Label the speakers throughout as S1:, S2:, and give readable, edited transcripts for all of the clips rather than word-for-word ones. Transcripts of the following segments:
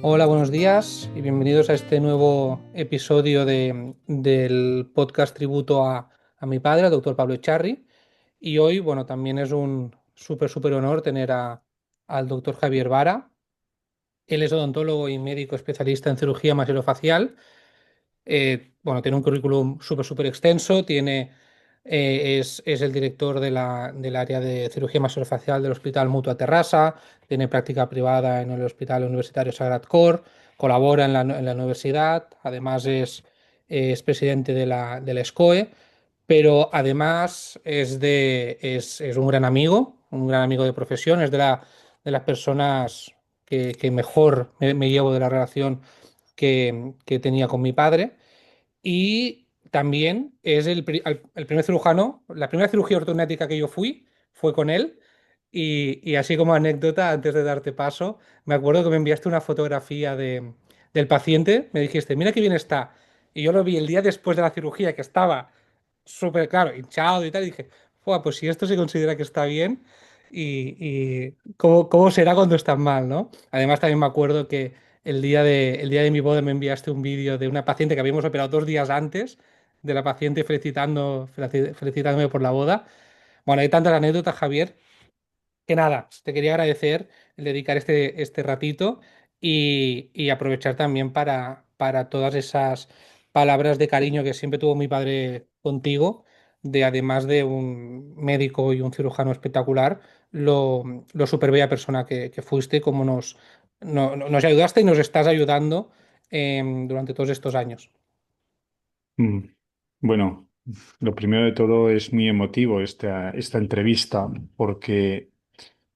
S1: Hola, buenos días y bienvenidos a este nuevo episodio del podcast tributo a mi padre, al doctor Pablo Echarri. Y hoy, bueno, también es un súper honor tener al doctor Javier Vara. Él es odontólogo y médico especialista en cirugía maxilofacial. Bueno, tiene un currículum súper extenso, es el director del área de cirugía maxilofacial del Hospital Mutua Terrassa, tiene práctica privada en el Hospital Universitario Sagrat Cor, colabora en la universidad, además es presidente de la SCOE, pero además es un gran amigo de profesión, es de las personas que mejor me llevo de la relación que tenía con mi padre. Y también es el primer cirujano, la primera cirugía ortognática que yo fui fue con él. Y así como anécdota, antes de darte paso, me acuerdo que me enviaste una fotografía del paciente, me dijiste, mira qué bien está. Y yo lo vi el día después de la cirugía, que estaba súper claro, hinchado y tal, y dije, "Fua, pues si esto se considera que está bien, y cómo será cuando está mal, ¿no?". Además, también me acuerdo que el día de mi boda me enviaste un vídeo de una paciente que habíamos operado 2 días antes, de la paciente felicitándome por la boda. Bueno, hay tantas anécdotas, Javier, que nada, te quería agradecer el dedicar este ratito y aprovechar también para todas esas palabras de cariño que siempre tuvo mi padre contigo, de además de un médico y un cirujano espectacular, lo súper bella persona que fuiste, como nos ayudaste y nos estás ayudando durante todos estos años.
S2: Mm, Bueno, lo primero de todo es muy emotivo esta entrevista, porque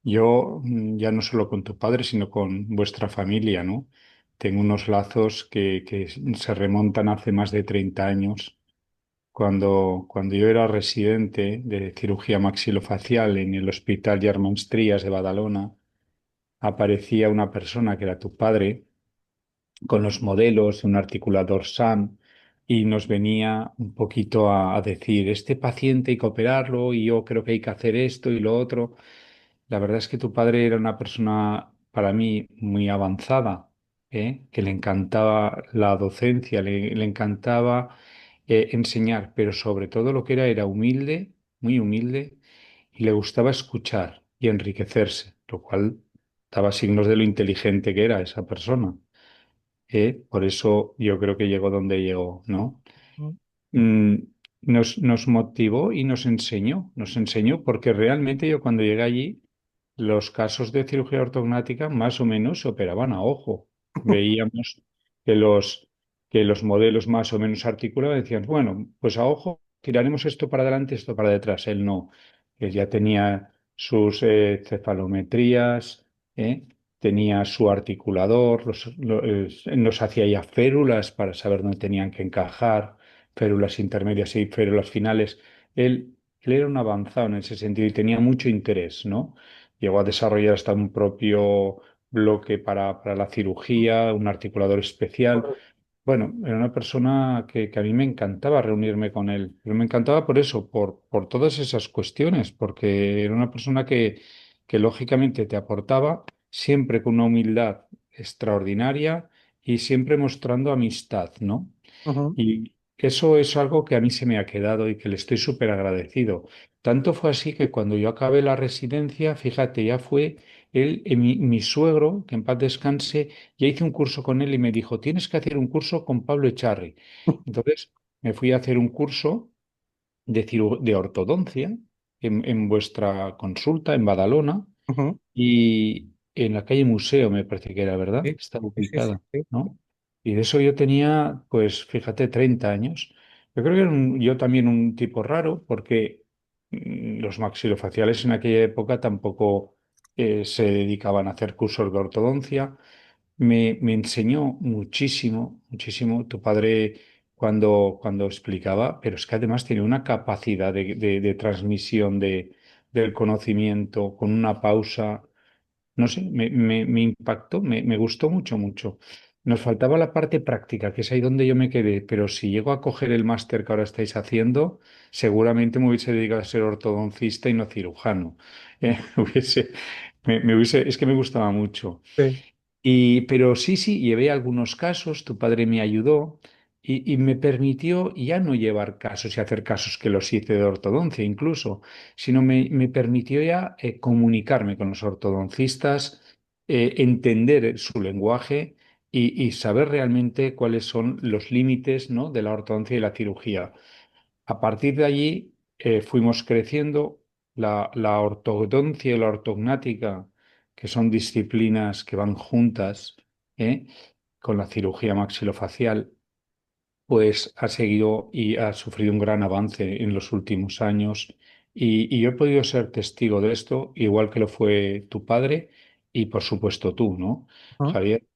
S2: yo ya no solo con tu padre, sino con vuestra familia, ¿no? Tengo unos lazos que se remontan hace más de 30 años. Cuando yo era residente de cirugía maxilofacial en el Hospital Germans Trias de Badalona, aparecía una persona que era tu padre con los modelos, un articulador SAM, y nos venía un poquito a decir, este paciente hay que operarlo y yo creo que hay que hacer esto y lo otro. La verdad es que tu padre era una persona para mí muy avanzada, que le encantaba la docencia, le encantaba enseñar, pero sobre todo lo que era humilde, muy humilde, y le gustaba escuchar y enriquecerse, lo cual daba signos de lo inteligente que era esa persona. Por eso yo creo que llegó donde llegó, ¿no?
S1: Mm.
S2: Mm, nos motivó y nos enseñó porque realmente yo cuando llegué allí, los casos de cirugía ortognática más o menos se operaban a ojo. Veíamos que los modelos más o menos articulados decían, bueno, pues a ojo tiraremos esto para adelante, esto para detrás. Él no, él ya tenía sus cefalometrías, ¿eh? Tenía su articulador, nos hacía ya férulas para saber dónde tenían que encajar, férulas intermedias y férulas finales. Él era un avanzado en ese sentido y tenía mucho interés, ¿no? Llegó a desarrollar hasta un propio bloque para la cirugía, un articulador especial. Bueno, era una persona que a mí me encantaba reunirme con él, pero me encantaba por eso, por todas esas cuestiones, porque era una persona que lógicamente te aportaba siempre con una humildad extraordinaria y siempre mostrando amistad, ¿no?
S1: Ujú.
S2: Y eso es algo que a mí se me ha quedado y que le estoy súper agradecido. Tanto fue así que cuando yo acabé la residencia, fíjate, ya fue él, mi suegro, que en paz descanse, ya hice un curso con él y me dijo, tienes que hacer un curso con Pablo Echarri. Entonces me fui a hacer un curso de ortodoncia en vuestra consulta en Badalona
S1: Ujú.
S2: y en la calle Museo, me parece que era, ¿verdad?
S1: Sí,
S2: Estaba
S1: sí, sí, sí,
S2: ubicada,
S1: sí.
S2: ¿no? Y de eso yo tenía, pues fíjate, 30 años. Yo creo que era yo también un tipo raro porque los maxilofaciales en aquella época tampoco se dedicaban a hacer cursos de ortodoncia. Me enseñó muchísimo, muchísimo tu padre cuando explicaba, pero es que además tiene una capacidad de transmisión del conocimiento con una pausa. No sé, me impactó, me gustó mucho, mucho. Nos faltaba la parte práctica, que es ahí donde yo me quedé, pero si llego a coger el máster que ahora estáis haciendo, seguramente me hubiese dedicado a ser ortodoncista y no cirujano. Hubiese, es que me gustaba mucho.
S1: Sí.
S2: Pero sí, sí, llevé algunos casos, tu padre me ayudó y me permitió ya no llevar casos y hacer casos que los hice de ortodoncia incluso, sino me permitió ya comunicarme con los ortodoncistas, entender su lenguaje y saber realmente cuáles son los límites, ¿no?, de la ortodoncia y la cirugía. A partir de allí fuimos creciendo. La ortodoncia y la ortognática, que son disciplinas que van juntas, ¿eh?, con la cirugía maxilofacial, pues ha seguido y ha sufrido un gran avance en los últimos años. Y yo he podido ser testigo de esto, igual que lo fue tu padre y por supuesto tú, ¿no,
S1: Ujú,
S2: Javier?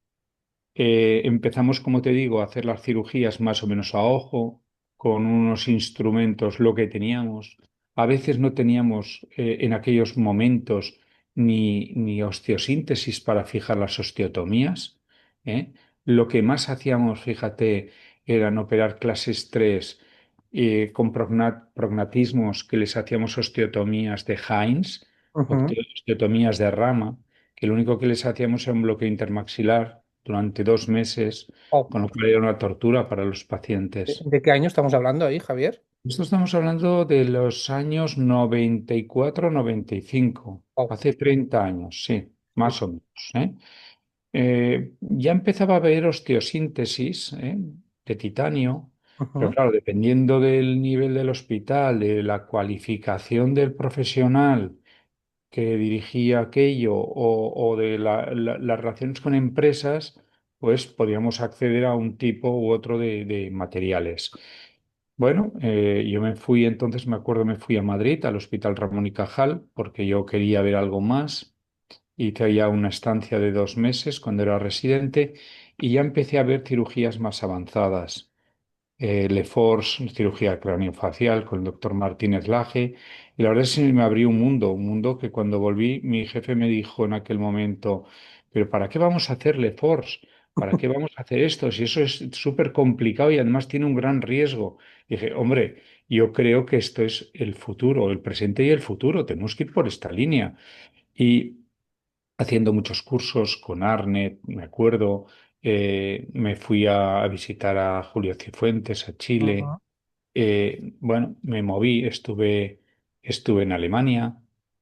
S2: Empezamos, como te digo, a hacer las cirugías más o menos a ojo, con unos instrumentos, lo que teníamos. A veces no teníamos en aquellos momentos ni osteosíntesis para fijar las osteotomías, ¿eh? Lo que más hacíamos, fíjate, eran operar clases 3 con prognatismos que les hacíamos osteotomías de Heinz,
S1: ujú.
S2: osteotomías de rama, que lo único que les hacíamos era un bloqueo intermaxilar durante 2 meses,
S1: Oh,
S2: con lo cual era una tortura para los pacientes.
S1: ¿de qué año estamos hablando ahí, Javier?
S2: Esto estamos hablando de los años 94, 95,
S1: Oh,
S2: hace 30 años, sí,
S1: sí.
S2: más o menos, ¿eh? Ya empezaba a haber osteosíntesis, de titanio, pero
S1: Ujú,
S2: claro, dependiendo del nivel del hospital, de la cualificación del profesional que dirigía aquello o de las relaciones con empresas, pues podíamos acceder a un tipo u otro de materiales. Bueno, yo me fui entonces, me acuerdo, me fui a Madrid, al Hospital Ramón y Cajal, porque yo quería ver algo más. Hice allá una estancia de 2 meses cuando era residente y ya empecé a ver cirugías más avanzadas. Lefors, cirugía craneofacial con el doctor Martínez Laje. Y la verdad es que me abrió un mundo que cuando volví mi jefe me dijo en aquel momento, pero ¿para qué vamos a hacer Lefors? ¿Para qué vamos a hacer esto? Si eso es súper complicado y además tiene un gran riesgo. Y dije, hombre, yo creo que esto es el futuro, el presente y el futuro. Tenemos que ir por esta línea. Y haciendo muchos cursos con Arnet, me acuerdo, me fui a visitar a Julio Cifuentes, a Chile.
S1: ujú,
S2: Bueno, me moví, estuve en Alemania,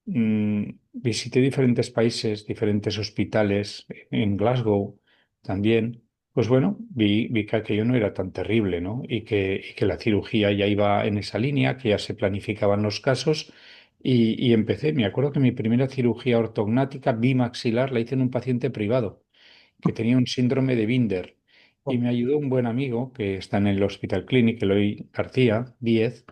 S2: visité diferentes países, diferentes hospitales, en Glasgow también. Pues bueno, vi que aquello no era tan terrible, ¿no? Y que la cirugía ya iba en esa línea, que ya se planificaban los casos. Y empecé, me acuerdo que mi primera cirugía ortognática bimaxilar la hice en un paciente privado que tenía un síndrome de Binder. Y
S1: oh,
S2: me ayudó un buen amigo que está en el Hospital Clinic, Eloy García, 10.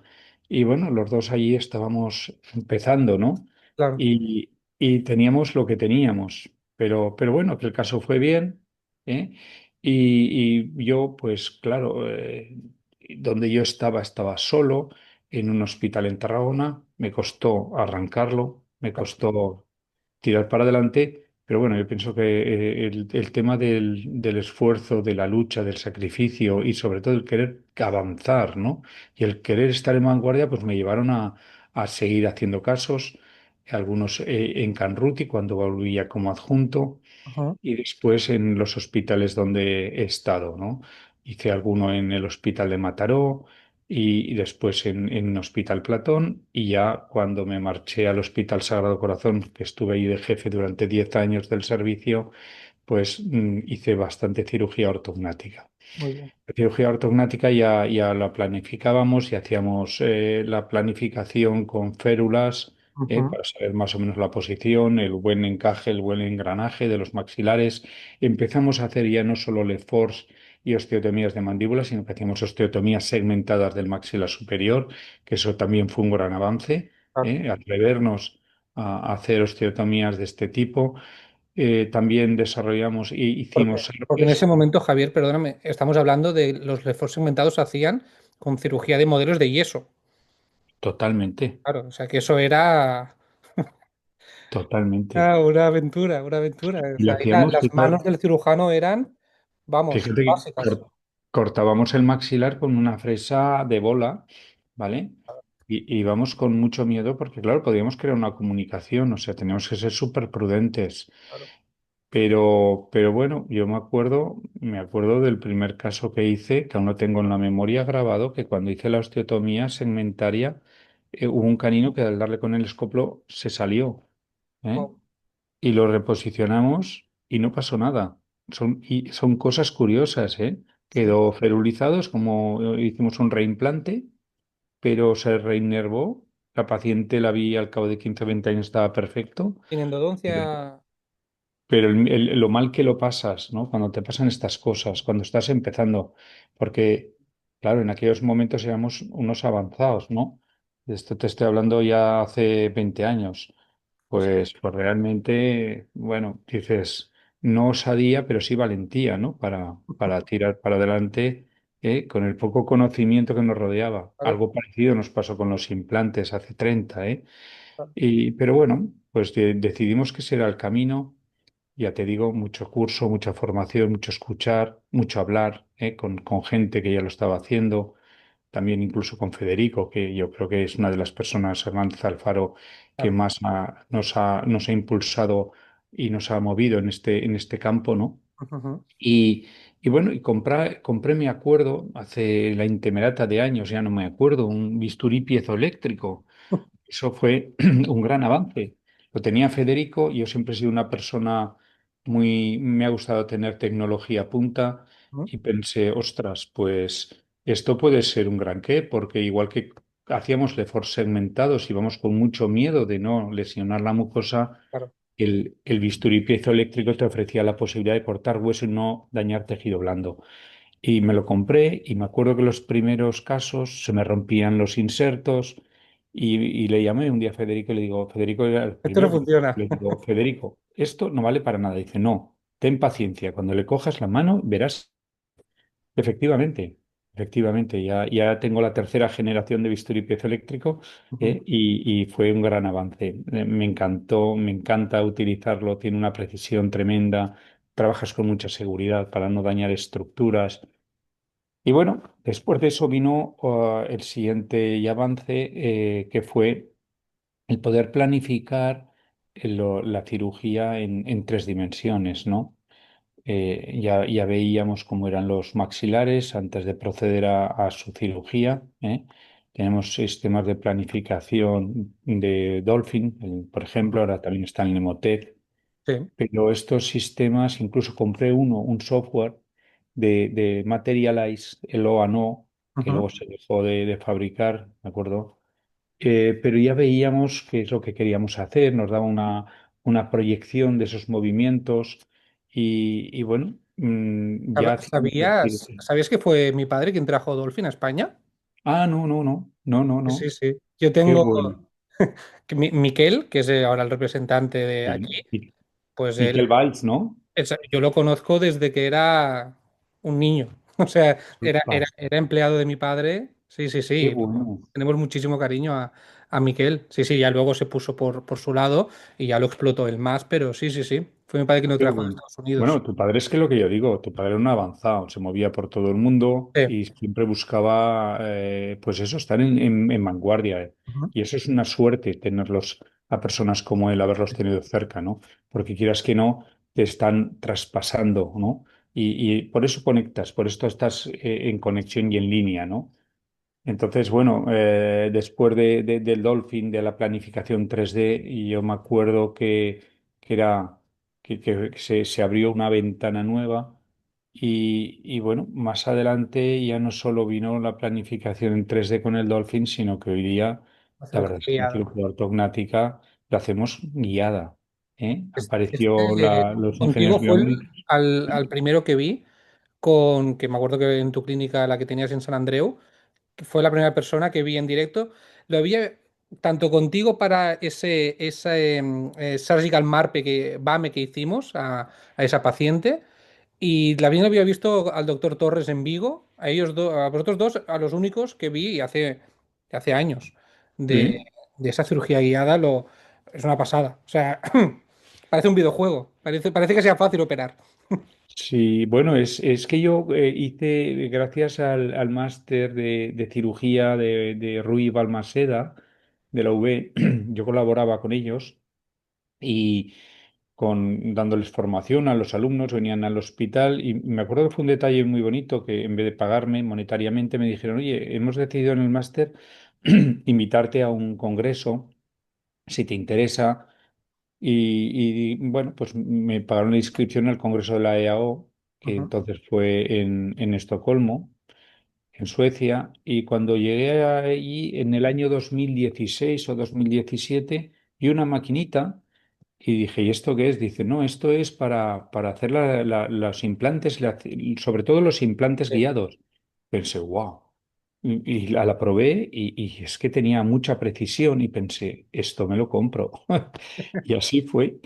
S2: Y bueno, los dos allí estábamos empezando, ¿no?
S1: claro.
S2: Y teníamos lo que teníamos. Pero bueno, que el caso fue bien, ¿eh? Y yo, pues claro, donde yo estaba solo, en un hospital en Tarragona. Me costó arrancarlo, me
S1: Claro.
S2: costó tirar para adelante, pero bueno, yo pienso que el tema del esfuerzo, de la lucha, del sacrificio y sobre todo el querer avanzar, ¿no? Y el querer estar en vanguardia, pues me llevaron a seguir haciendo casos, algunos en Canruti cuando volvía como adjunto
S1: Ujú,
S2: y después en los hospitales donde he estado, ¿no? Hice alguno en el Hospital de Mataró y después en Hospital Platón y ya cuando me marché al Hospital Sagrado Corazón, que estuve ahí de jefe durante 10 años del servicio, pues hice bastante cirugía ortognática.
S1: muy bien.
S2: La cirugía ortognática ya la planificábamos y hacíamos la planificación con férulas
S1: Ujú,
S2: para saber más o menos la posición, el buen encaje, el buen engranaje de los maxilares. Empezamos a hacer ya no solo Lefors y osteotomías de mandíbula, sino que hacíamos osteotomías segmentadas del maxilar superior, que eso también fue un gran avance,
S1: claro.
S2: atrevernos a hacer osteotomías de este tipo. También desarrollamos y hicimos
S1: Porque en ese
S2: herpes.
S1: momento, Javier, perdóname, estamos hablando de los reforzos segmentados se hacían con cirugía de modelos de yeso.
S2: Totalmente,
S1: Claro, o sea que eso era
S2: totalmente.
S1: una aventura, una aventura. O
S2: Y lo
S1: sea, ahí
S2: hacíamos,
S1: las manos del cirujano eran, vamos,
S2: fíjate que
S1: básicas.
S2: cortábamos el maxilar con una fresa de bola, ¿vale? Y íbamos con mucho miedo porque, claro, podíamos crear una comunicación, o sea, teníamos que ser súper prudentes.
S1: Claro.
S2: pero bueno, yo me acuerdo del primer caso que hice, que aún lo tengo en la memoria grabado, que cuando hice la osteotomía segmentaria, hubo un canino que al darle con el escoplo se salió, ¿eh?
S1: Wow,
S2: Y lo reposicionamos y no pasó nada. Son cosas curiosas, ¿eh?
S1: sí.
S2: Quedó ferulizado, es como hicimos un reimplante, pero se reinervó. La paciente la vi al cabo de 15 o 20 años, estaba perfecto.
S1: ¿En endodoncia?
S2: Pero lo mal que lo pasas, ¿no? Cuando te pasan estas cosas, cuando estás empezando, porque, claro, en aquellos momentos éramos unos avanzados, ¿no? De esto te estoy hablando ya hace 20 años.
S1: Sí,
S2: Pues realmente, bueno, dices, no osadía, pero sí valentía, ¿no? Para tirar para adelante, con el poco conocimiento que nos rodeaba.
S1: claro,
S2: Algo parecido nos pasó con los implantes hace 30, ¿eh?
S1: claro.
S2: Pero bueno, pues decidimos que ese era el camino. Ya te digo, mucho curso, mucha formación, mucho escuchar, mucho hablar, con gente que ya lo estaba haciendo, también incluso con Federico, que yo creo que es una de las personas, Hernández Alfaro, que
S1: Claro.
S2: más nos ha impulsado y nos ha movido en este campo, ¿no?
S1: Ujú.
S2: Y, y bueno, compré, me acuerdo, hace la intemerata de años, ya no me acuerdo, un bisturí piezoeléctrico. Eso fue un gran avance. Lo tenía Federico, yo siempre he sido una persona me ha gustado tener tecnología a punta
S1: Ujú.
S2: y pensé, ostras, pues esto puede ser un gran qué, porque igual que hacíamos lefor segmentados y vamos con mucho miedo de no lesionar la mucosa,
S1: Claro.
S2: el bisturí piezoeléctrico te ofrecía la posibilidad de cortar hueso y no dañar tejido blando. Y me lo compré y me acuerdo que los primeros casos se me rompían los insertos y le llamé un día a Federico y le digo, Federico era el
S1: Esto no
S2: primero que
S1: funciona.
S2: le digo, Federico, esto no vale para nada. Dice, no, ten paciencia, cuando le cojas la mano verás. Efectivamente, efectivamente, ya tengo la tercera generación de bisturí piezoeléctrico,
S1: Ujú.
S2: y fue un gran avance. Me encantó, me encanta utilizarlo, tiene una precisión tremenda, trabajas con mucha seguridad para no dañar estructuras. Y bueno, después de eso vino el siguiente avance, que fue el poder planificar la cirugía en tres dimensiones, ¿no? Ya veíamos cómo eran los maxilares antes de proceder a su cirugía, ¿eh? Tenemos sistemas de planificación de Dolphin, por ejemplo,
S1: Ujú.
S2: ahora también está en Nemotec,
S1: Sí.
S2: pero estos sistemas, incluso compré un software de Materialize, el OANO, que
S1: Ujú.
S2: luego se dejó de fabricar, ¿de acuerdo? Pero ya veíamos qué es lo que queríamos hacer, nos daba una proyección de esos movimientos y bueno, ya hacíamos la cirugía.
S1: ¿Sabías que fue mi padre quien trajo Dolphin a España?
S2: Ah, no, no, no, no, no,
S1: Sí, sí,
S2: no.
S1: sí. Yo
S2: Qué
S1: tengo
S2: bueno.
S1: Miquel, que es ahora el representante de
S2: Sí.
S1: aquí, pues
S2: Miquel Valls, ¿no?
S1: yo lo conozco desde que era un niño. O sea,
S2: Ostras,
S1: era empleado de mi padre. Sí, sí,
S2: qué
S1: sí.
S2: bueno.
S1: Tenemos muchísimo cariño a Miquel. Sí, sí, ya luego se puso por su lado y ya lo explotó él más, pero sí, sí, sí. Fue mi padre quien lo
S2: Qué
S1: trajo de
S2: bueno.
S1: Estados Unidos.
S2: Bueno, tu padre es que lo que yo digo, tu padre era un avanzado, se movía por todo el mundo
S1: Sí.
S2: y siempre buscaba, pues eso, estar en vanguardia.
S1: Ujú.
S2: Y eso es una suerte tenerlos a personas como él, haberlos tenido cerca, ¿no? Porque quieras que no, te están traspasando, ¿no? Y por eso conectas, por esto estás, en conexión y en línea, ¿no? Entonces, bueno, después del Dolphin, de la planificación 3D, y yo me acuerdo que era que se abrió una ventana nueva y bueno, más adelante ya no solo vino la planificación en 3D con el Dolphin, sino que hoy día
S1: La
S2: la
S1: cirugía
S2: verdad es que la
S1: guiada.
S2: cirugía ortognática la hacemos guiada, ¿eh? Apareció
S1: Este,
S2: los
S1: contigo
S2: ingenieros
S1: fue
S2: biomédicos.
S1: al primero que vi, que me acuerdo que en tu clínica, la que tenías en San Andreu, que fue la primera persona que vi en directo. Lo vi tanto contigo para ese surgical BAME que hicimos a esa paciente, y también lo había visto al doctor Torres en Vigo, a ellos a vosotros dos, a los únicos que vi hace años de,
S2: ¿Mm?
S1: de esa cirugía guiada. Es una pasada. O sea, parece un videojuego, parece que sea fácil operar.
S2: Sí, bueno, es que yo hice, gracias al máster de cirugía de Rui Balmaseda, de la UB, yo colaboraba con ellos dándoles formación a los alumnos, venían al hospital y me acuerdo que fue un detalle muy bonito que en vez de pagarme monetariamente me dijeron, oye, hemos decidido en el máster invitarte a un congreso, si te interesa. Bueno, pues me pagaron la inscripción al congreso de la EAO, que
S1: Ujú,
S2: entonces fue en Estocolmo, en Suecia, y cuando llegué allí en el año 2016 o 2017, vi una maquinita y dije, ¿y esto qué es? Dice, no, esto es para hacer los implantes, sobre todo los implantes
S1: sí.
S2: guiados. Pensé, wow. Y la probé y es que tenía mucha precisión y pensé, esto me lo compro. Y así fue.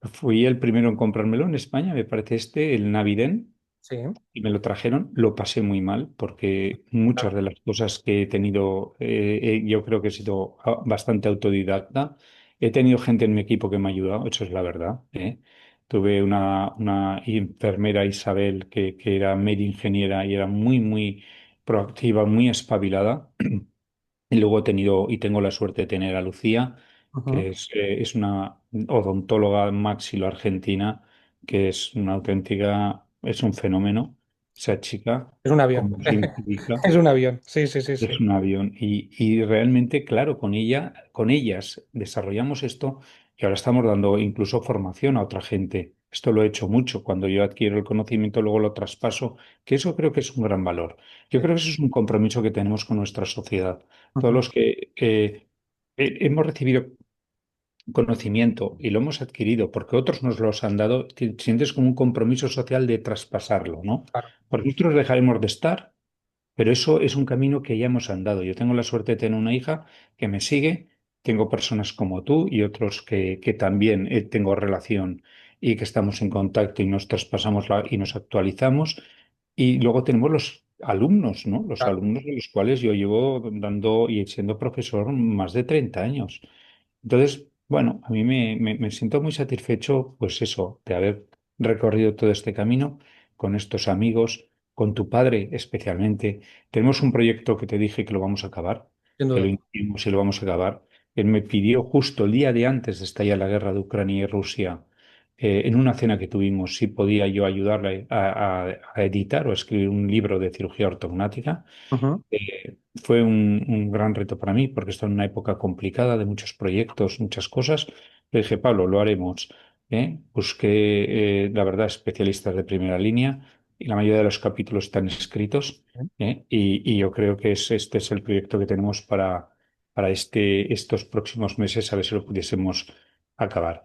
S2: Fui el primero en comprármelo en España, me parece el Naviden,
S1: Sí,
S2: y me lo trajeron. Lo pasé muy mal porque muchas
S1: claro.
S2: de las cosas que he tenido, yo creo que he sido bastante autodidacta. He tenido gente en mi equipo que me ha ayudado, eso es la verdad, ¿eh? Tuve una enfermera, Isabel, que era media ingeniera y era muy, muy proactiva, muy espabilada. Y luego he tenido y tengo la suerte de tener a Lucía,
S1: Ujú.
S2: que es una odontóloga maxilo-argentina, que es una auténtica, es un fenómeno, esa chica,
S1: Es un avión.
S2: como científica.
S1: Es un avión. Sí, sí, sí,
S2: Es
S1: sí.
S2: un avión y realmente, claro, con ellas desarrollamos esto y ahora estamos dando incluso formación a otra gente. Esto lo he hecho mucho. Cuando yo adquiero el conocimiento, luego lo traspaso, que eso creo que es un gran valor. Yo
S1: Sí.
S2: creo que eso es un compromiso que tenemos con nuestra sociedad. Todos
S1: Ujú.
S2: los que hemos recibido conocimiento y lo hemos adquirido porque otros nos los han dado, sientes como un compromiso social de traspasarlo, ¿no?
S1: Claro.
S2: Porque nosotros dejaremos de estar, pero eso es un camino que ya hemos andado. Yo tengo la suerte de tener una hija que me sigue, tengo personas como tú y otros que también tengo relación y que estamos en contacto y nos traspasamos y nos actualizamos. Y luego tenemos los alumnos, ¿no? Los
S1: Claro.
S2: alumnos de los cuales yo llevo dando y siendo profesor más de 30 años. Entonces, bueno, a mí me siento muy satisfecho, pues eso, de haber recorrido todo este camino con estos amigos, con tu padre especialmente. Tenemos un proyecto que te dije que lo vamos a acabar,
S1: Sin
S2: que lo
S1: duda.
S2: iniciamos y lo vamos a acabar. Él me pidió justo el día de antes de estallar la guerra de Ucrania y Rusia, en una cena que tuvimos, si podía yo ayudarle a editar o escribir un libro de cirugía ortognática.
S1: Ujú.
S2: Fue un gran reto para mí porque estoy en una época complicada de muchos proyectos, muchas cosas. Le dije, Pablo, lo haremos. ¿Eh? Busqué, la verdad, especialistas de primera línea y la mayoría de los capítulos están escritos. ¿Eh? Y yo creo que este es el proyecto que tenemos para estos próximos meses, a ver si lo pudiésemos acabar.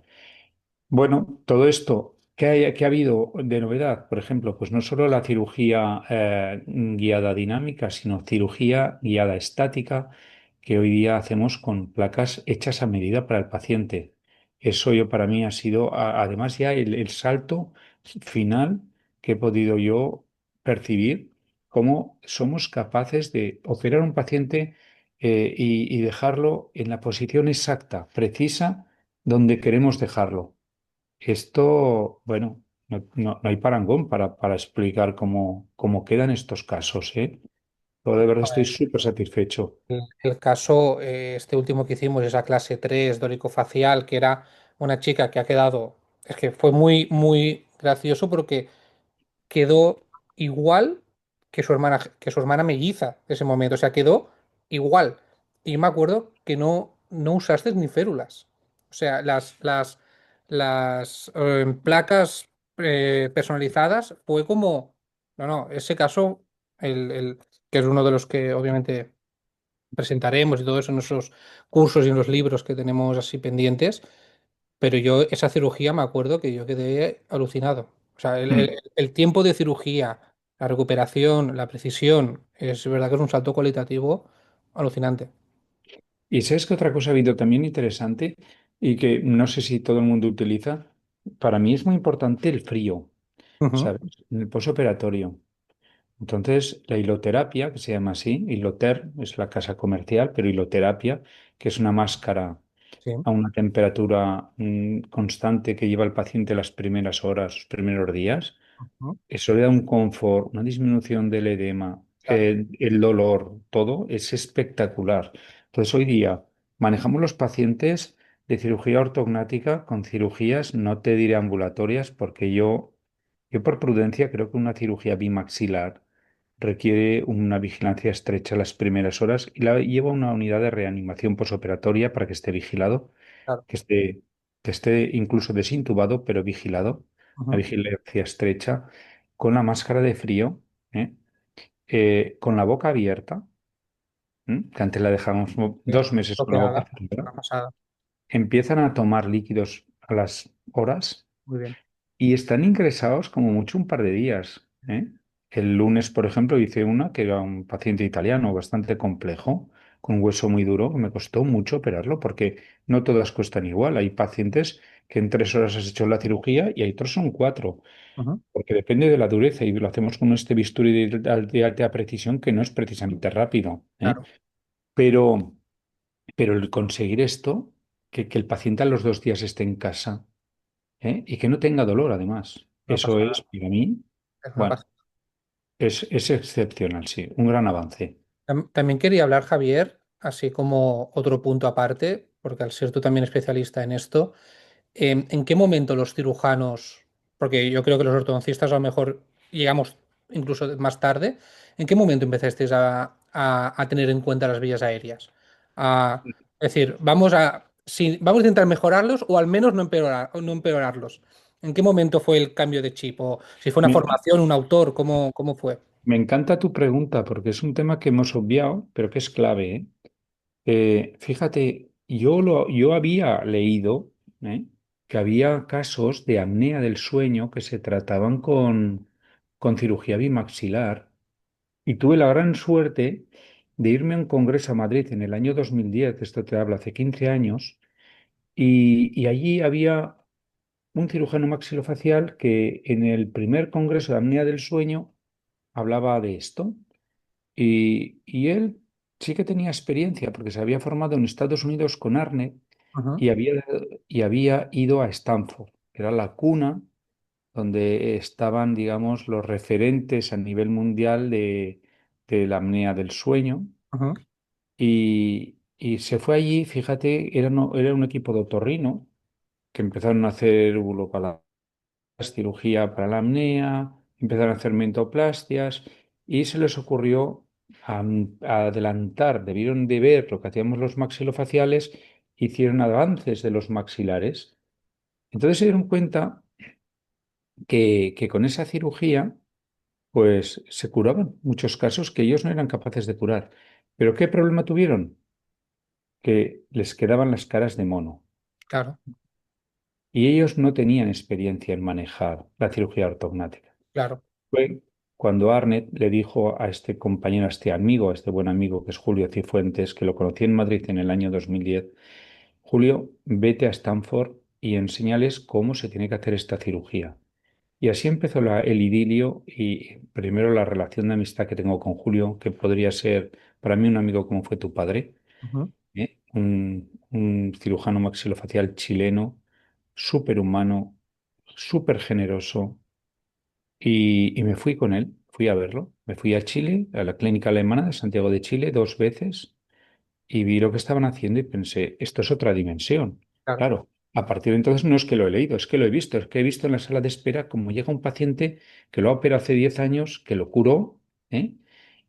S2: Bueno, todo esto, qué ha habido de novedad? Por ejemplo, pues no solo la cirugía guiada dinámica, sino cirugía guiada estática, que hoy día hacemos con placas hechas a medida para el paciente. Eso yo para mí ha sido, además ya el salto final que he podido yo percibir, cómo somos capaces de operar a un paciente y dejarlo en la posición exacta, precisa, donde queremos dejarlo. Esto, bueno, no hay parangón para explicar cómo quedan estos casos, ¿eh? Yo de verdad estoy súper satisfecho.
S1: El caso, este último que hicimos, esa clase 3 dórico-facial, que era una chica que ha quedado, es que fue muy, muy gracioso porque quedó igual que su hermana melliza de ese momento, o sea, quedó igual. Y yo me acuerdo que no usaste ni férulas. O sea, las placas personalizadas fue como, no, ese caso, que es uno de los que obviamente presentaremos y todo eso en nuestros cursos y en los libros que tenemos así pendientes, pero yo esa cirugía me acuerdo que yo quedé alucinado. O sea,
S2: Mm.
S1: el tiempo de cirugía, la recuperación, la precisión, es verdad que es un salto cualitativo alucinante.
S2: Y sabes que otra cosa ha habido también interesante y que no sé si todo el mundo utiliza. Para mí es muy importante el frío,
S1: Ujú.
S2: ¿sabes? En el posoperatorio. Entonces, la hiloterapia, que se llama así, Hiloter es la casa comercial, pero hiloterapia, que es una máscara
S1: Sí.
S2: a una temperatura constante que lleva el paciente las primeras horas, los primeros días,
S1: Ujú.
S2: eso le da un confort, una disminución del edema,
S1: Claro.
S2: el dolor, todo es espectacular. Entonces, hoy día manejamos los pacientes de cirugía ortognática con cirugías, no te diré ambulatorias, porque yo por prudencia creo que una cirugía bimaxilar requiere una vigilancia estrecha las primeras horas y la lleva a una unidad de reanimación posoperatoria para que esté vigilado,
S1: Claro.
S2: que esté, que esté incluso desintubado, pero vigilado, una
S1: Ujú.
S2: vigilancia estrecha, con la máscara de frío, ¿eh? Con la boca abierta, que antes la dejamos
S1: Bien.
S2: 2 meses
S1: Lo
S2: con
S1: que
S2: la boca
S1: haga,
S2: cerrada,
S1: una pasada.
S2: empiezan a tomar líquidos a las horas
S1: Muy bien.
S2: y están ingresados como mucho un par de días, ¿eh? El lunes, por ejemplo, hice una que era un paciente italiano bastante complejo, con un hueso muy duro, que me costó mucho operarlo porque no todas cuestan igual. Hay pacientes que en 3 horas has hecho la cirugía y hay otros son 4,
S1: Ujú.
S2: porque depende de la dureza y lo hacemos con este bisturí de alta precisión que no es precisamente rápido, ¿eh?
S1: Claro,
S2: Pero, pero el conseguir esto, que el paciente a los 2 días esté en casa, ¿eh? Y que no tenga dolor, además.
S1: una
S2: Eso es,
S1: pasada.
S2: para mí,
S1: Es una
S2: bueno,
S1: pasada.
S2: es excepcional, sí, un gran avance.
S1: También quería hablar, Javier, así como otro punto aparte, porque al ser tú también especialista en esto, ¿en qué momento los cirujanos, porque yo creo que los ortodoncistas a lo mejor llegamos incluso más tarde, ¿en qué momento empezasteis a tener en cuenta las vías aéreas? Es decir, vamos a intentar mejorarlos o al menos no empeorarlos. ¿En qué momento fue el cambio de chip? O si fue una
S2: Me,
S1: formación, un autor, ¿cómo fue?
S2: me encanta tu pregunta porque es un tema que hemos obviado, pero que es clave, ¿eh? Fíjate, yo había leído, ¿eh? Que había casos de apnea del sueño que se trataban con cirugía bimaxilar y tuve la gran suerte de irme a un congreso a Madrid en el año 2010, esto te hablo hace 15 años, y allí había un cirujano maxilofacial que en el primer congreso de apnea del sueño hablaba de esto y él sí que tenía experiencia porque se había formado en Estados Unidos con Arne
S1: Ujú,
S2: y había ido a Stanford, que era la cuna donde estaban, digamos, los referentes a nivel mundial de la apnea del sueño.
S1: ujú,
S2: Y se fue allí, fíjate, era un equipo de otorrino que empezaron a hacer cirugía para la apnea, empezaron a hacer mentoplastias y se les ocurrió a adelantar, debieron de ver lo que hacíamos los maxilofaciales, hicieron avances de los maxilares. Entonces se dieron cuenta que con esa cirugía pues se curaban muchos casos que ellos no eran capaces de curar. ¿Pero qué problema tuvieron? Que les quedaban las caras de mono.
S1: claro,
S2: Y ellos no tenían experiencia en manejar la cirugía ortognática.
S1: claro.
S2: Fue cuando Arnet le dijo a este compañero, a este amigo, a este buen amigo que es Julio Cifuentes, que lo conocí en Madrid en el año 2010, Julio, vete a Stanford y enséñales cómo se tiene que hacer esta cirugía. Y así empezó el idilio y primero la relación de amistad que tengo con Julio, que podría ser para mí un amigo como fue tu padre,
S1: Ujú,
S2: ¿eh? Un cirujano maxilofacial chileno, súper humano, súper generoso, y me fui con él, fui a verlo. Me fui a Chile, a la clínica alemana de Santiago de Chile, 2 veces, y vi lo que estaban haciendo y pensé, esto es otra dimensión.
S1: claro,
S2: Claro, a partir de entonces no es que lo he leído, es que lo he visto, es que he visto en la sala de espera cómo llega un paciente que lo ha operado hace 10 años, que lo curó, ¿eh?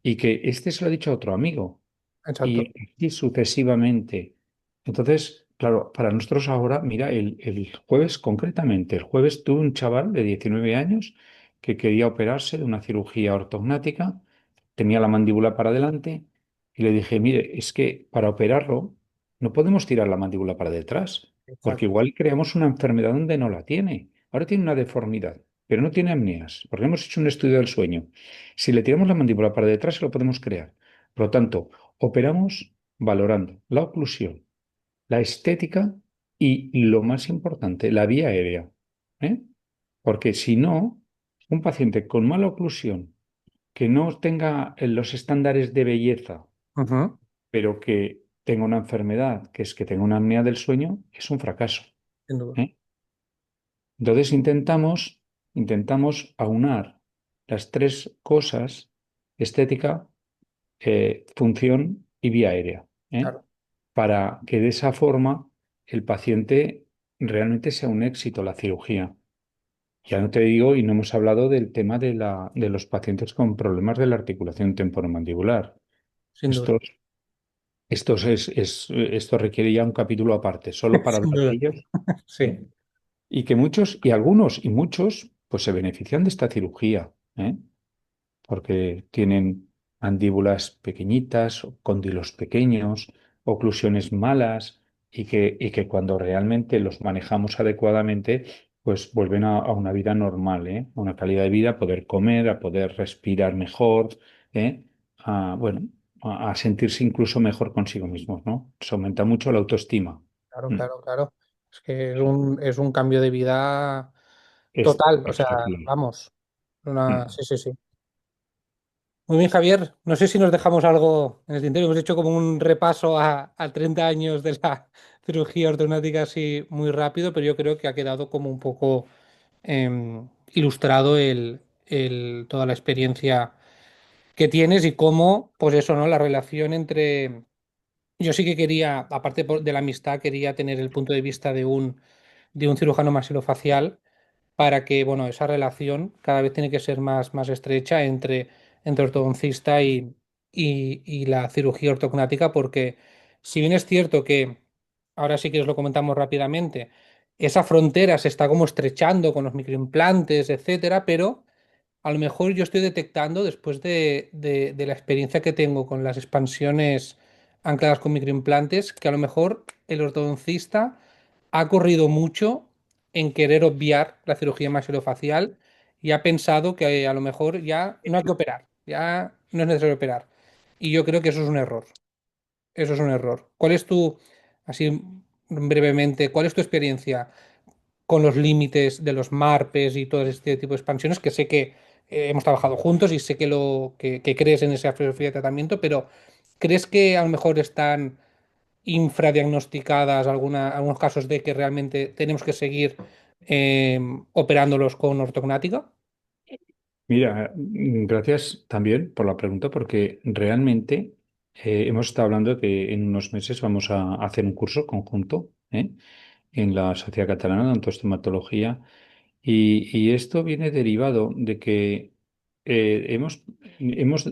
S2: Y que este se lo ha dicho a otro amigo
S1: exacto.
S2: y así sucesivamente. Entonces, claro, para nosotros ahora, mira, el jueves concretamente, el jueves tuve un chaval de 19 años que quería operarse de una cirugía ortognática, tenía la mandíbula para adelante y le dije, mire, es que para operarlo no podemos tirar la mandíbula para detrás, porque
S1: Exacto.
S2: igual creamos una enfermedad donde no la tiene. Ahora tiene una deformidad, pero no tiene apneas, porque hemos hecho un estudio del sueño. Si le tiramos la mandíbula para detrás, se lo podemos crear. Por lo tanto, operamos valorando la oclusión, la estética y lo más importante, la vía aérea. ¿Eh? Porque si no, un paciente con mala oclusión, que no tenga los estándares de belleza,
S1: Ujú,
S2: pero que tenga una enfermedad, que es que tenga una apnea del sueño, es un fracaso.
S1: sin duda.
S2: ¿Eh? Entonces intentamos aunar las tres cosas, estética, función y vía aérea, ¿eh?
S1: Claro.
S2: Para que de esa forma el paciente realmente sea un éxito la cirugía. Ya no te digo, y no hemos hablado del tema de los pacientes con problemas de la articulación temporomandibular.
S1: sin duda,
S2: Estos, esto requiere ya un capítulo aparte, solo para
S1: sin
S2: hablar de
S1: duda.
S2: ellos. ¿Eh?
S1: Sí,
S2: Y que muchos, y algunos, y muchos, pues se benefician de esta cirugía, ¿eh? Porque tienen mandíbulas pequeñitas, o cóndilos pequeños, oclusiones malas, y que cuando realmente los manejamos adecuadamente, pues vuelven a una vida normal, ¿eh? A una calidad de vida, a poder comer, a poder respirar mejor, ¿eh? Bueno, a sentirse incluso mejor consigo mismos, ¿no? Se aumenta mucho la autoestima.
S1: claro,
S2: Mm.
S1: claro, claro. Es que es un cambio de vida
S2: Es
S1: total, o sea,
S2: espectacular.
S1: vamos,
S2: Mm.
S1: sí, sí, sí. Muy bien, Javier. No sé si nos dejamos algo en el tintero. Hemos hecho como un repaso a 30 años de la cirugía ortognática así muy rápido, pero yo creo que ha quedado como un poco ilustrado toda la experiencia que tienes y cómo, pues eso, ¿no? La relación entre... Yo sí que quería, aparte de la amistad, quería tener el punto de vista de un cirujano maxilofacial para que, bueno, esa relación cada vez tiene que ser más estrecha entre ortodoncista y la cirugía ortognática, porque si bien es cierto que, ahora sí que os lo comentamos rápidamente, esa frontera se está como estrechando con los microimplantes, etcétera, pero a lo mejor yo estoy detectando, después de la experiencia que tengo con las expansiones ancladas con microimplantes, que a lo mejor el ortodoncista ha corrido mucho en querer obviar la cirugía maxilofacial y ha pensado que a lo mejor ya no hay que operar, ya no es necesario operar. Y yo creo que eso es un error. Eso es un error. ¿Cuál es así brevemente, cuál es tu experiencia con los límites de los MARPES y todo este tipo de expansiones, que sé que hemos trabajado juntos y sé que crees en esa filosofía de tratamiento, pero ¿crees que a lo mejor están infradiagnosticadas algunos casos de que realmente tenemos que seguir operándolos con ortognática?
S2: Mira, gracias también por la pregunta, porque realmente hemos estado hablando de que en unos meses vamos a hacer un curso conjunto, ¿eh? En la Sociedad Catalana de Ontostomatología, y esto viene derivado de que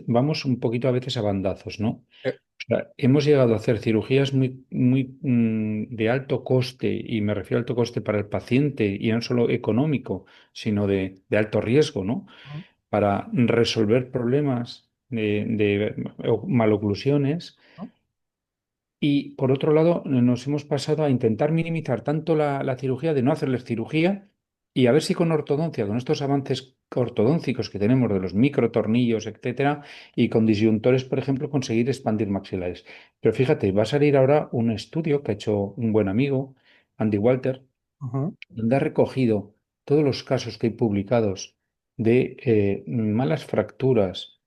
S2: vamos un poquito a veces a bandazos, ¿no? O sea, hemos llegado a hacer cirugías de alto coste, y me refiero a alto coste para el paciente, y no solo económico, sino de alto riesgo, ¿no? Para resolver problemas de maloclusiones. Y por otro lado, nos hemos pasado a intentar minimizar tanto la cirugía, de no hacerles cirugía, y a ver si con ortodoncia, con estos avances ortodóncicos que tenemos de los microtornillos, etcétera, y con disyuntores, por ejemplo, conseguir expandir maxilares. Pero fíjate, va a salir ahora un estudio que ha hecho un buen amigo, Andy Walter,
S1: Ujú.
S2: donde ha recogido todos los casos que hay publicados de malas fracturas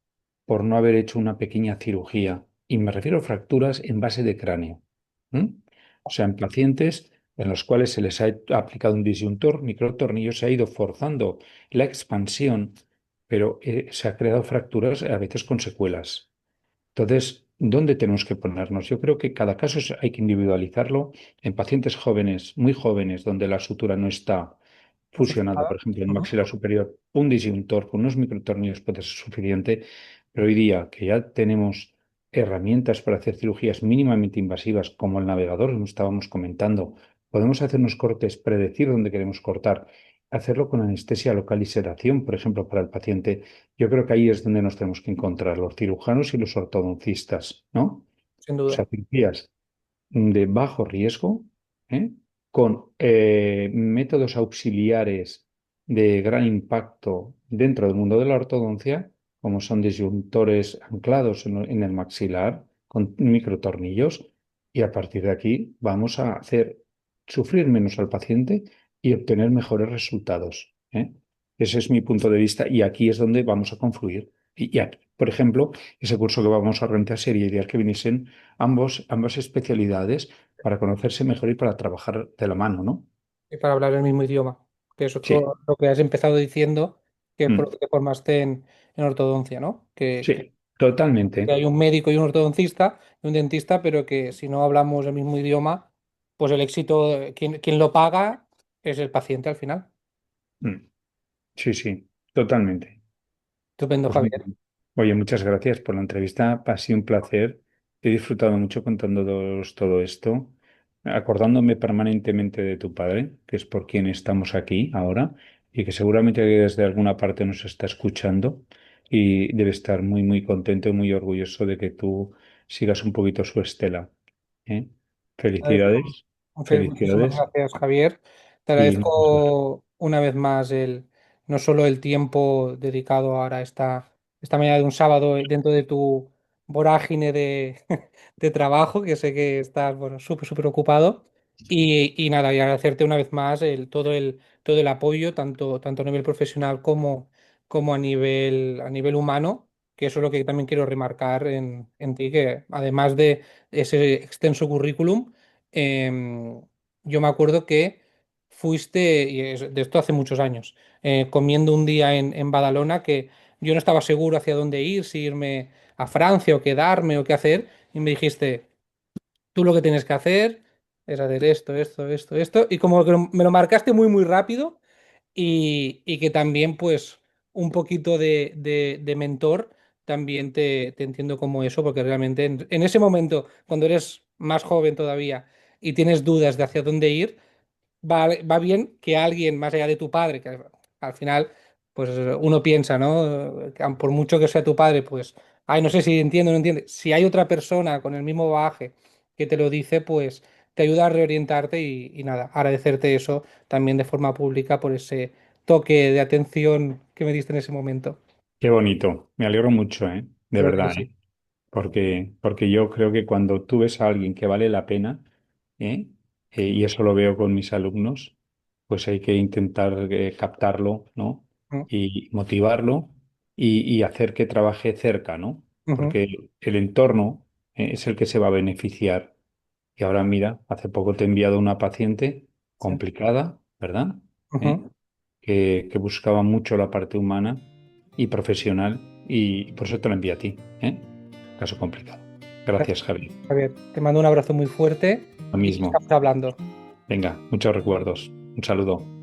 S2: por no haber hecho una pequeña cirugía. Y me refiero a fracturas en base de cráneo. ¿M? O sea, en pacientes en los cuales se les ha aplicado un disyuntor, microtornillo, se ha ido forzando la expansión, pero se ha creado fracturas a veces con secuelas. Entonces, ¿dónde tenemos que ponernos? Yo creo que cada caso hay que individualizarlo en pacientes jóvenes, muy jóvenes, donde la sutura no está fusionada,
S1: Fusionada.
S2: por ejemplo, en
S1: Ujú.
S2: maxilar superior. Un disyuntor con unos microtornillos puede ser suficiente, pero hoy día que ya tenemos herramientas para hacer cirugías mínimamente invasivas, como el navegador, como estábamos comentando, podemos hacer unos cortes, predecir dónde queremos cortar, hacerlo con anestesia local y sedación, por ejemplo, para el paciente. Yo creo que ahí es donde nos tenemos que encontrar, los cirujanos y los ortodoncistas, ¿no?
S1: Sin
S2: O
S1: duda.
S2: sea, cirugías de bajo riesgo, ¿eh? Con métodos auxiliares de gran impacto dentro del mundo de la ortodoncia, como son disyuntores anclados en el maxilar con microtornillos, y a partir de aquí vamos a hacer sufrir menos al paciente y obtener mejores resultados, ¿eh? Ese es mi punto de vista, y aquí es donde vamos a confluir. Y aquí, por ejemplo, ese curso que vamos a organizar sería ideal que viniesen ambas especialidades para conocerse mejor y para trabajar de la mano, ¿no?
S1: Y para hablar el mismo idioma, que eso es
S2: Sí,
S1: lo que has empezado diciendo, que es por lo
S2: mm,
S1: que te formaste en ortodoncia, ¿no?
S2: sí,
S1: Que
S2: totalmente.
S1: hay un médico y un ortodoncista y un dentista, pero que si no hablamos el mismo idioma, pues el éxito, quien lo paga es el paciente al final.
S2: Mm. Sí, sí, totalmente.
S1: Estupendo,
S2: Pues muy
S1: Javier.
S2: bien. Oye, muchas gracias por la entrevista. Ha sido un placer. He disfrutado mucho contándoos todo esto, acordándome permanentemente de tu padre, que es por quien estamos aquí ahora, y que seguramente desde alguna parte nos está escuchando y debe estar muy, muy contento y muy orgulloso de que tú sigas un poquito su estela. ¿Eh? Felicidades,
S1: Muchísimas
S2: felicidades
S1: gracias, Javier. Te
S2: y muchas gracias.
S1: agradezco una vez más no solo el tiempo dedicado ahora a esta mañana de un sábado dentro de tu vorágine de trabajo, que sé que estás, bueno, súper, súper ocupado. Y nada, y agradecerte una vez más todo el apoyo, tanto a nivel profesional como a nivel humano, que eso es lo que también quiero remarcar en ti, que además de ese extenso currículum, Em, yo me acuerdo que fuiste, y de esto hace muchos años, comiendo un día en Badalona que yo no estaba seguro hacia dónde ir, si irme a Francia o quedarme o qué hacer, y me dijiste, tú lo que tienes que hacer es hacer esto, esto, esto, esto, y como que me lo marcaste muy, muy rápido y que también pues un poquito de mentor también te entiendo como eso, porque realmente en ese momento, cuando eres más joven todavía y tienes dudas de hacia dónde ir, va bien que alguien más allá de tu padre, que al final, pues uno piensa, ¿no? Que por mucho que sea tu padre, pues, ay, no sé si entiende o no entiende. Si hay otra persona con el mismo bagaje que te lo dice, pues te ayuda a reorientarte y nada, agradecerte eso también de forma pública por ese toque de atención que me diste en ese momento.
S2: Qué bonito. Me alegro mucho, ¿eh? De
S1: Seguro que
S2: verdad,
S1: sí.
S2: ¿eh? Porque yo creo que cuando tú ves a alguien que vale la pena, ¿eh? Y eso lo veo con mis alumnos, pues hay que intentar captarlo, ¿no?
S1: Mm,
S2: Y motivarlo y hacer que trabaje cerca, ¿no?
S1: ujú,
S2: Porque el entorno, es el que se va a beneficiar. Y ahora mira, hace poco te he enviado una paciente
S1: sí,
S2: complicada, ¿verdad? ¿Eh?
S1: ujú.
S2: Que buscaba mucho la parte humana y profesional y por eso te la envío a ti, ¿eh? Caso complicado. Gracias, Javi.
S1: Javier, te mando un abrazo muy fuerte
S2: Lo
S1: y
S2: mismo.
S1: estamos hablando.
S2: Venga, muchos recuerdos. Un saludo.